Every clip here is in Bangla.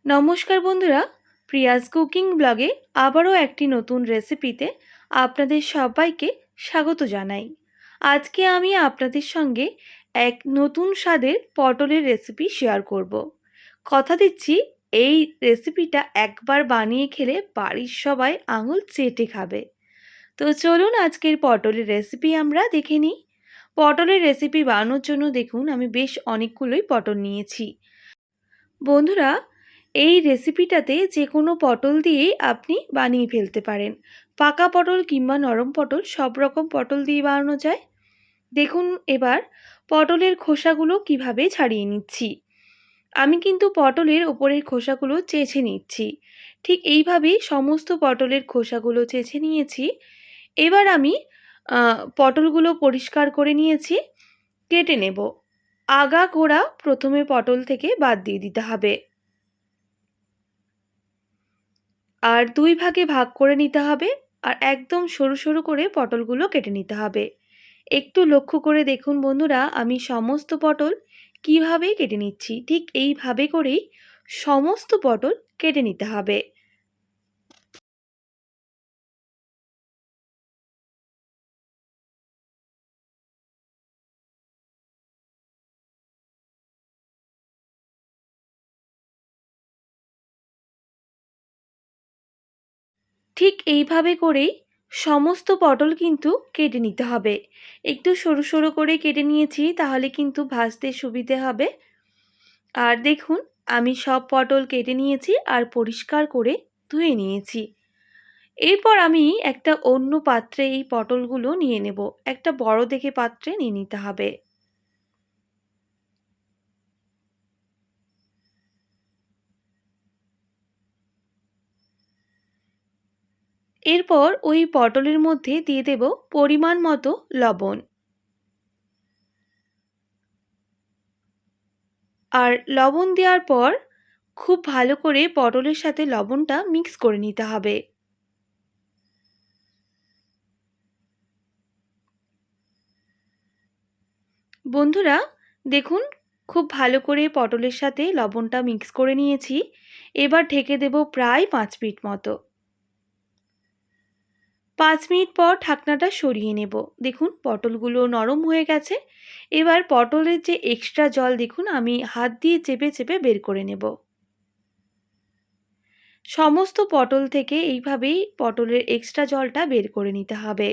নমস্কার বন্ধুরা, প্রিয়াস কুকিং ব্লগে আবারও একটি নতুন রেসিপিতে আপনাদের সবাইকে স্বাগত জানাই। আজকে আমি আপনাদের সঙ্গে এক নতুন স্বাদের পটলের রেসিপি শেয়ার করব। কথা দিচ্ছি, এই রেসিপিটা একবার বানিয়ে খেলে বাড়ির সবাই আঙুল চেটে খাবে। তো চলুন আজকের পটলের রেসিপি আমরা দেখে নিই। পটলের রেসিপি বানানোর জন্য দেখুন আমি বেশ অনেকগুলোই পটল নিয়েছি। বন্ধুরা, এই রেসিপিটাতে যে কোনো পটল দিয়েই আপনি বানিয়ে ফেলতে পারেন। পাকা পটল কিংবা নরম পটল সব রকম পটল দিয়ে বানানো যায়। দেখুন এবার পটলের খোসাগুলো কিভাবে ছাড়িয়ে নিচ্ছি। আমি কিন্তু পটলের ওপরের খোসাগুলো চেঁচে নিচ্ছি। ঠিক এইভাবেই সমস্ত পটলের খোসাগুলো চেঁচে নিয়েছি। এবার আমি পটলগুলো পরিষ্কার করে নিয়েছি, কেটে নেব। আগা গোড়া প্রথমে পটল থেকে বাদ দিয়ে দিতে হবে। আর দুই ভাগে ভাগ করে নিতে হবে। আর একদম সরু সরু করে পটলগুলো কেটে নিতে হবে। একটু লক্ষ্য করে দেখুন বন্ধুরা, আমি সমস্ত পটল কিভাবে কেটে নিচ্ছি। ঠিক এইভাবে করেই সমস্ত পটল কেটে নিতে হবে। ঠিক এইভাবে করেই সমস্ত পটল কিন্তু কেটে নিতে হবে। একটু সরু সরু করে কেটে নিয়েছি, তাহলে কিন্তু ভাজতে সুবিধে হবে। আর দেখুন আমি সব পটল কেটে নিয়েছি আর পরিষ্কার করে ধুয়ে নিয়েছি। এরপর আমি একটা অন্য পাত্রে এই পটলগুলো নিয়ে নেব। একটা বড় দেখে পাত্রে নিয়ে নিতে হবে। এরপর ওই পটলের মধ্যে দিয়ে দেব পরিমাণ মতো লবণ। আর লবণ দেওয়ার পর খুব ভালো করে পটলের সাথে লবণটা মিক্স করে নিতে হবে। বন্ধুরা দেখুন, খুব ভালো করে পটলের সাথে লবণটা মিক্স করে নিয়েছি। এবার ঢেকে দেব প্রায় 5 মিনিট মতো। 5 মিনিট পর ঢাকনাটা সরিয়ে নেব। দেখুন পটলগুলো নরম হয়ে গেছে। এবার পটলের যে এক্সট্রা জল দেখুন আমি হাত দিয়ে চেপে চেপে বের করে নেব। সমস্ত পটল থেকে এইভাবেই পটলের এক্সট্রা জলটা বের করে নিতে হবে।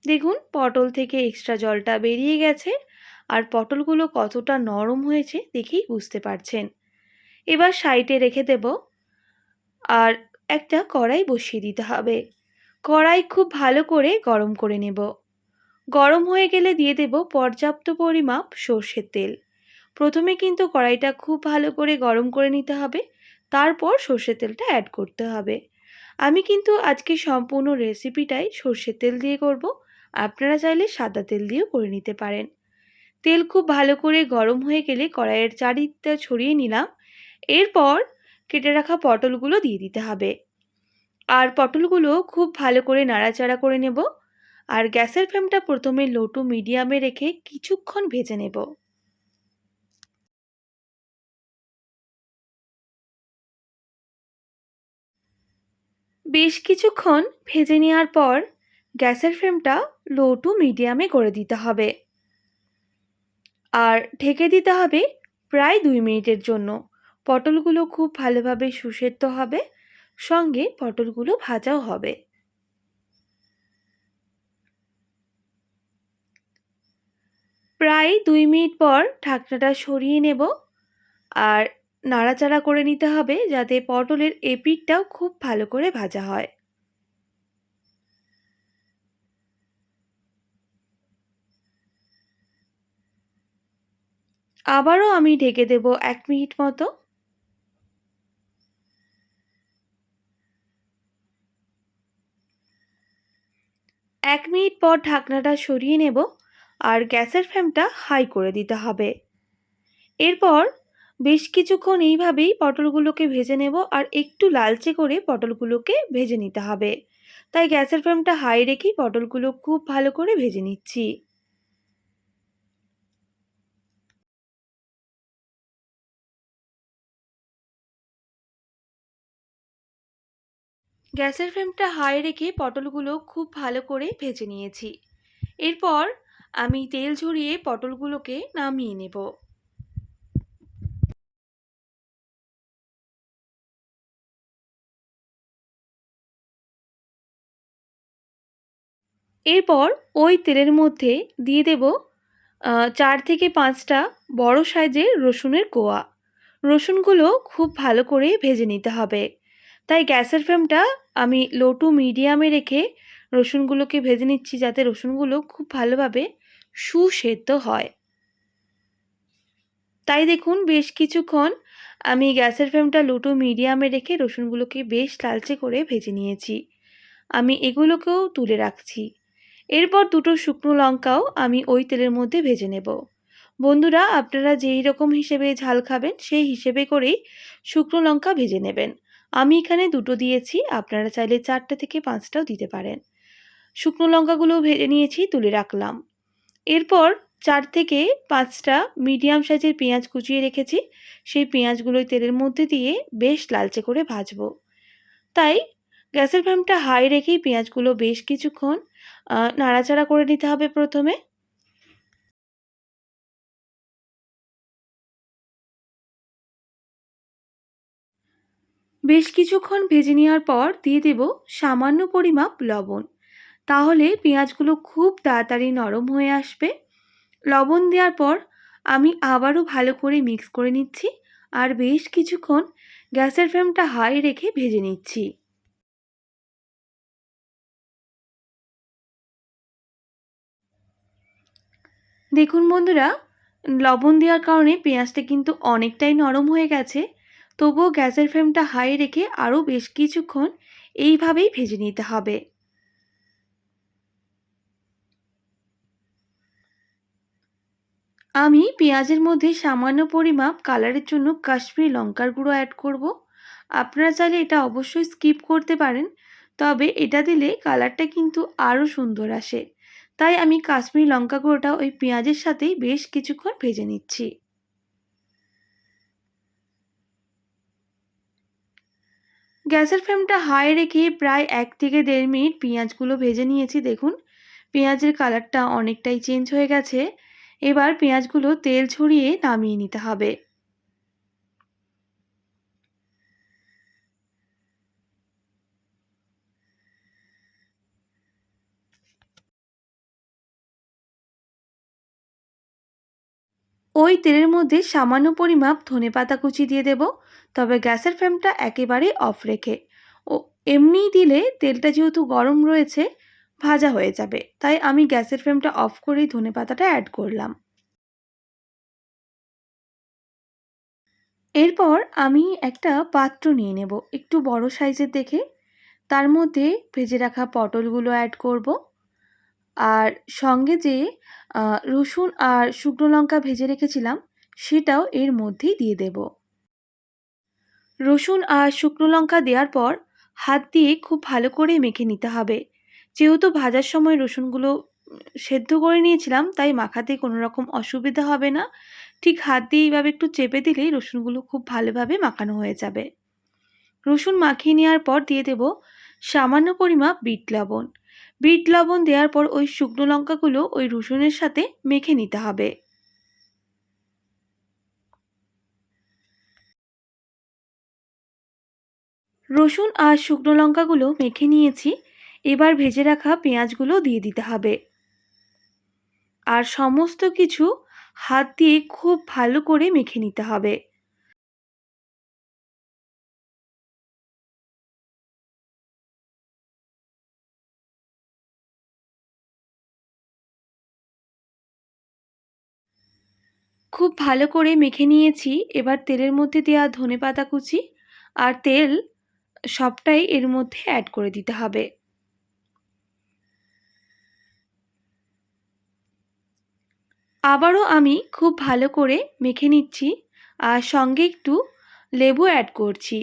দেখুন পটল থেকে এক্সট্রা জলটা বেরিয়ে গেছে। আর পটলগুলো কতটা নরম হয়েছে দেখেই বুঝতে পারছেন। এবার সাইডে রেখে দেব। আর একটা কড়াই বসিয়ে দিতে হবে। কড়াই খুব ভালো করে গরম করে নেব। গরম হয়ে গেলে দিয়ে দেব পর্যাপ্ত পরিমাপ সর্ষের তেল। প্রথমে কিন্তু কড়াইটা খুব ভালো করে গরম করে নিতে হবে, তারপর সর্ষের তেলটা অ্যাড করতে হবে। আমি কিন্তু আজকে সম্পূর্ণ রেসিপিটাই সর্ষের তেল দিয়ে করব। আপনারা চাইলে সাদা তেল দিয়েও করে নিতে পারেন। তেল খুব ভালো করে গরম হয়ে গেলে কড়াইয়ের চারিদিকটা ছড়িয়ে নিলাম। এরপর কেটে রাখা পটলগুলো দিয়ে দিতে হবে। আর পটলগুলো খুব ভালো করে নাড়াচাড়া করে নেব। আর গ্যাসের ফ্লেমটা প্রথমে লো টু মিডিয়ামে রেখে কিছুক্ষণ ভেজে নেব। বেশ কিছুক্ষণ ভেজে নেওয়ার পর গ্যাসের ফ্লেমটা লো টু মিডিয়ামে করে দিতে হবে। আর ঢেকে দিতে হবে প্রায় 2 মিনিটের জন্য। পটলগুলো খুব ভালোভাবে সুসেদ্ধ হবে, সঙ্গে পটলগুলো ভাজাও হবে। প্রায় 2 মিনিট পর ঢাকনাটা সরিয়ে নেব। আর নাড়াচাড়া করে নিতে হবে যাতে পটলের এপিঠটাও খুব ভালো করে ভাজা হয়। আবারও আমি ঢেকে দেব 1 মিনিট মতো। 1 মিনিট পর ঢাকনাটা সরিয়ে নেব। আর গ্যাসের ফ্লেমটা হাই করে দিতে হবে। এরপর বেশ কিছুক্ষণ এইভাবেই পটলগুলোকে ভেজে নেব। আর একটু লালচে করে পটলগুলোকে ভেজে নিতে হবে। তাই গ্যাসের ফ্লেমটা হাই রেখেই পটলগুলো খুব ভালো করে ভেজে নিচ্ছি। গ্যাসের ফ্লেমটা হাই রেখে পটলগুলো খুব ভালো করে ভেজে নিয়েছি। এরপর আমি তেল ঝরিয়ে পটলগুলোকে নামিয়ে নেব। এরপর ওই তেলের মধ্যে দিয়ে দেব ৪ থেকে ৫টা বড় সাইজের রসুনের কোয়া। রসুনগুলো খুব ভালো করে ভেজে নিতে হবে। তাই গ্যাসের ফ্লেমটা আমি লো টু মিডিয়ামে রেখে রসুনগুলোকে ভেজে নিচ্ছি, যাতে রসুনগুলো খুব ভালোভাবে সুসেদ্ধ হয়। তাই দেখুন বেশ কিছুক্ষণ আমি গ্যাসের ফ্লেমটা লো টু মিডিয়ামে রেখে রসুনগুলোকে বেশ লালচে করে ভেজে নিয়েছি। আমি এগুলোকেও তুলে রাখছি। এরপর দুটো শুকনো লঙ্কাও আমি ওই তেলের মধ্যে ভেজে নেব। বন্ধুরা, আপনারা যেই রকম হিসেবে ঝাল খাবেন সেই হিসেবে করেই শুকনো লঙ্কা ভেজে নেবেন। আমি এখানে দুটো দিয়েছি, আপনারা চাইলে 4টে থেকে 5টাও দিতে পারেন। শুকনো লঙ্কাগুলো ভেজে নিয়েছি, তুলে রাখলাম। এরপর 4 থেকে 5টা মিডিয়াম সাইজের পেঁয়াজ কুচিয়ে রেখেছি। সেই পেঁয়াজগুলো তেলের মধ্যে দিয়ে বেশ লালচে করে ভাজবো। তাই গ্যাসের ফ্লেমটা হাই রেখেই পেঁয়াজগুলো বেশ কিছুক্ষণ নাড়াচাড়া করে নিতে হবে প্রথমে। বেশ কিছুক্ষণ ভেজে নেওয়ার পর দিয়ে দেব সামান্য পরিমাপ লবণ। তাহলে পেঁয়াজগুলো খুব তাড়াতাড়ি নরম হয়ে আসবে। লবণ দেওয়ার পর আমি আবারও ভালো করে মিক্স করে নিচ্ছি আর বেশ কিছুক্ষণ গ্যাসের ফ্লেমটা হাই রেখে ভেজে নিচ্ছি। দেখুন বন্ধুরা, লবণ দেওয়ার কারণে পেঁয়াজটা কিন্তু অনেকটাই নরম হয়ে গেছে। তবুও গ্যাসের ফ্লেমটা হাই রেখে আরও বেশ কিছুক্ষণ এইভাবেই ভেজে নিতে হবে। আমি পেঁয়াজের মধ্যে সামান্য পরিমাপ কালারের জন্য কাশ্মীরি লঙ্কার গুঁড়ো অ্যাড করব। আপনারা চাইলে এটা অবশ্যই স্কিপ করতে পারেন, তবে এটা দিলে কালারটা কিন্তু আরও সুন্দর আসে। তাই আমি কাশ্মীরি লঙ্কা গুঁড়োটা ওই পেঁয়াজের সাথেই বেশ কিছুক্ষণ ভেজে নিচ্ছি। গ্যাসের ফ্লেমটা হাই রেখে প্রায় 1 থেকে 1.5 মিনিট পেঁয়াজগুলো ভেজে নিয়েছি। দেখুন পেঁয়াজের কালারটা অনেকটাই চেঞ্জ হয়ে গেছে। এবার পেঁয়াজগুলো তেল ছড়িয়ে নামিয়ে নিতে হবে। ওই তেলের মধ্যে সামান্য পরিমাপ ধনেপাতা কুচি দিয়ে দেব, তবে গ্যাসের ফ্লেমটা একেবারে অফ রেখে। ও এমনিই দিলে তেলটা যেহেতু গরম রয়েছে ভাজা হয়ে যাবে, তাই আমি গ্যাসের ফ্লেমটা অফ করেই ধনেপাতাটা অ্যাড করলাম। এরপর আমি একটা পাত্র নিয়ে নেব একটু বড় সাইজের দেখে। তার মধ্যে ভেজে রাখা পটলগুলো অ্যাড করব। আর সঙ্গে যে রসুন আর শুকনো লঙ্কা ভেজে রেখেছিলাম সেটাও এর মধ্যেই দিয়ে দেব। রসুন আর শুকনো লঙ্কা দেওয়ার পর হাত দিয়ে খুব ভালো করে মেখে নিতে হবে। যেহেতু ভাজার সময় রসুনগুলো সেদ্ধ করে নিয়েছিলাম, তাই মাখাতে কোনো রকম অসুবিধা হবে না। ঠিক হাত দিয়ে এইভাবে একটু চেপে দিলেই রসুনগুলো খুব ভালোভাবে মাখানো হয়ে যাবে। রসুন মাখিয়ে নেওয়ার পর দিয়ে দেব সামান্য পরিমাপ বিট লবণ। বিট লবণ দেওয়ার পর ওই শুকনো লঙ্কাগুলো ওই রসুনের সাথে মেখে নিতে হবে। রসুন আর শুকনো লঙ্কাগুলো মেখে নিয়েছি। এবার ভেজে রাখা পেঁয়াজগুলো দিয়ে দিতে হবে আর সমস্ত কিছু হাত দিয়ে খুব ভালো করে মেখে নিতে হবে। খুব ভালো করে মেখে নিয়েছি। এবার তেলের মধ্যে দেওয়া ধনেপাতা কুচি আর তেল সবটাই এর মধ্যে অ্যাড করে দিতে হবে। আবারও আমি খুব ভালো করে মেখে নিচ্ছি আর সঙ্গে একটু লেবু অ্যাড করছি।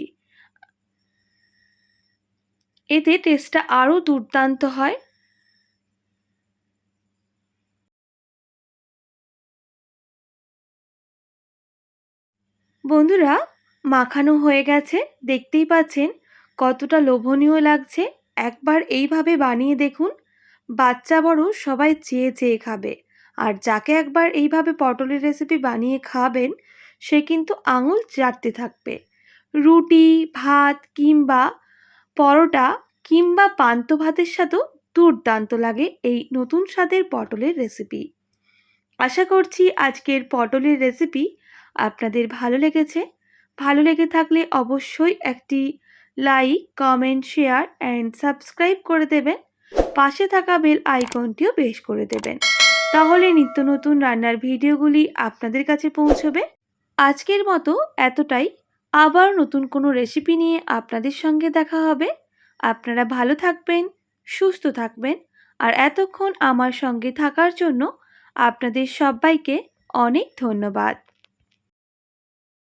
এতে টেস্টটা আরও দুর্দান্ত হয়। বন্ধুরা, মাখানো হয়ে গেছে, দেখতেই পাচ্ছেন কতটা লোভনীয় লাগছে একবার এইভাবে বানিয়ে দেখুন। বাচ্চা বড় সবাই চেয়ে চেয়ে খাবে। আর যাকে একবার এইভাবে পটলের রেসিপি বানিয়ে খাওয়াবেন সে কিন্তু আঙুল চাটতে থাকবে। রুটি, ভাত কিংবা পরোটা কিংবা পান্তা ভাতের সাথেও দুর্দান্ত লাগে এই নতুন স্বাদের পটলের রেসিপি। আশা করছি আজকের পটলের রেসিপি আপনাদের ভালো লেগেছে। ভালো লেগে থাকলে অবশ্যই একটি like, comment, share and subscribe করে দেবেন। পাশে থাকা বেল আইকনটিও প্রেস করে দেবেন। তাহলে নিত্য নতুন রান্নার ভিডিওগুলি আপনাদের কাছে পৌঁছবে। আজকের মতো এতটাই। আবার নতুন কোনো রেসিপি নিয়ে আপনাদের সঙ্গে দেখা হবে। আপনারা ভালো থাকবেন, সুস্থ থাকবেন। আর এতক্ষণ আমার সঙ্গে থাকার জন্য আপনাদের সবাইকে অনেক ধন্যবাদ।